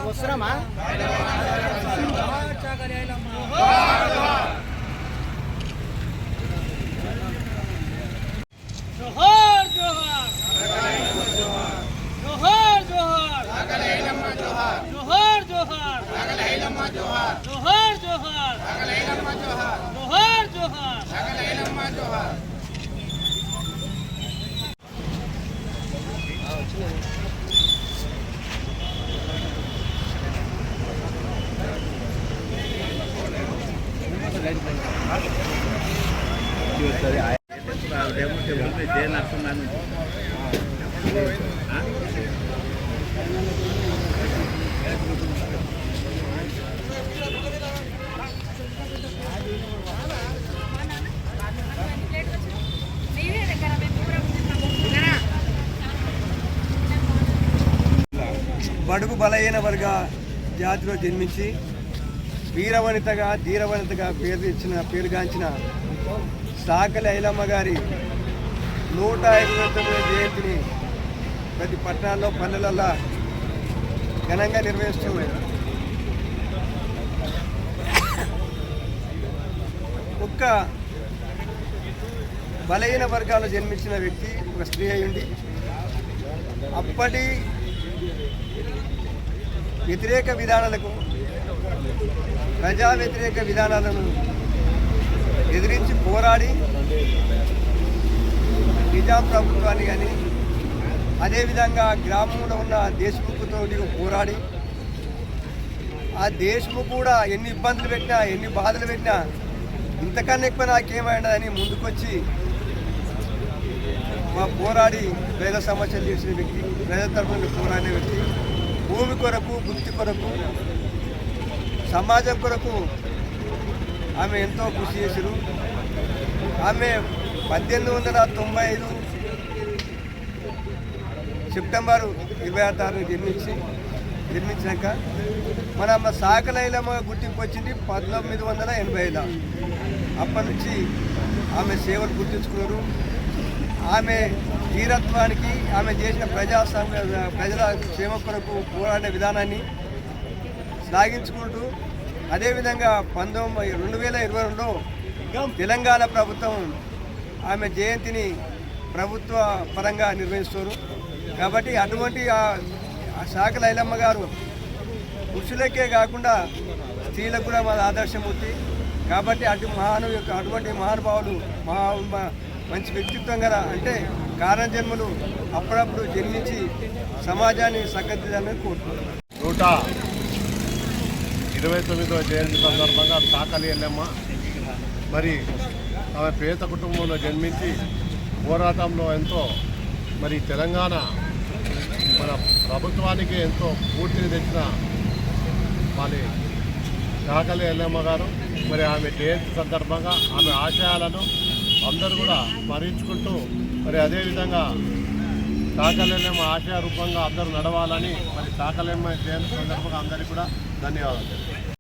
వస్తున్నామా బడుగు బలహీన వర్గ జాతిలో జన్మించి వీరవనితగా ధీరవనితగా పేరుగాంచిన సాకలి ఐలమ్మ గారి 129వ జయంతిని ప్రతి పట్టణాల్లో పల్లెలలో ఘనంగా నిర్వహిస్తున్నాయి. ఒక్క బలహీన వర్గాల్లో జన్మించిన వ్యక్తి ఒక స్త్రీ అయ్యింది. అప్పటి వ్యతిరేక విధానాలకు ప్రజా వ్యతిరేక విధానాలను ఎదిరించి పోరాడి నిజాం ప్రభుత్వాన్ని కానీ అదేవిధంగా గ్రామంలో ఉన్న దేశ్ముఖ్తో పోరాడి ఆ దేశ్ముఖ్ కూడా ఎన్ని ఇబ్బందులు పెట్టినా ఎన్ని బాధలు పెట్టినా ఇంతకన్నా ఎక్కువ నాకేమైనదని ముందుకొచ్చి మా పోరాడి ప్రజల సమస్యలు చేసిన వ్యక్తి, ప్రజల తరఫున పోరాడే వ్యక్తి, భూమి కొరకు వృత్తి కొరకు సమాజం కొరకు ఆమె ఎంతో కృషి చేశారు. ఆమె 1895 సెప్టెంబర్ 26 జన్మించాక మన సాకలి ఐలమ్మ గుర్తింపు వచ్చింది 1980లో. అప్పటి నుంచి ఆమె సేవలు గుర్తించుకున్నారు. ఆమె ధీరత్వానికి ఆమె చేసిన ప్రజల క్షేమ కొరకు పోరాడే విధానాన్ని సాగించుకుంటూ అదేవిధంగా 2022లో తెలంగాణ ప్రభుత్వం ఆమె జయంతిని ప్రభుత్వ పరంగా నిర్వహిస్తారు. కాబట్టి అటువంటి సాకలి ఐలమ్మ గారు పురుషులకే కాకుండా స్త్రీలకు కూడా మన ఆదర్శమూర్తి. కాబట్టి అటువంటి మహానుభావులు మంచి వ్యక్తిత్వం గల అంటే కారణజన్మలు అప్పుడప్పుడు జన్మించి సమాజాన్ని సగ్గదిద్దాలని కోరుకుంటున్నారు. 129వ జయంతి సందర్భంగా సాకలి ఐలమ్మ మరి ఆమె పేద కుటుంబంలో జన్మించి పోరాటంలో ఎంతో మరి తెలంగాణ మన ప్రభుత్వానికి ఎంతో పూర్తిని తెచ్చిన మరి సాకలి ఐలమ్మ గారు మరి ఆమె జయంతి సందర్భంగా ఆమె ఆశయాలను అందరూ కూడా స్మరించుకుంటూ మరి అదేవిధంగా సాకలి ఐలమ్మ ఆశయ రూపంగా అందరూ నడవాలని మరి సాకలి ఐలమ్మ జయంతి సందర్భంగా అందరికీ కూడా ధన్యవాదాలు.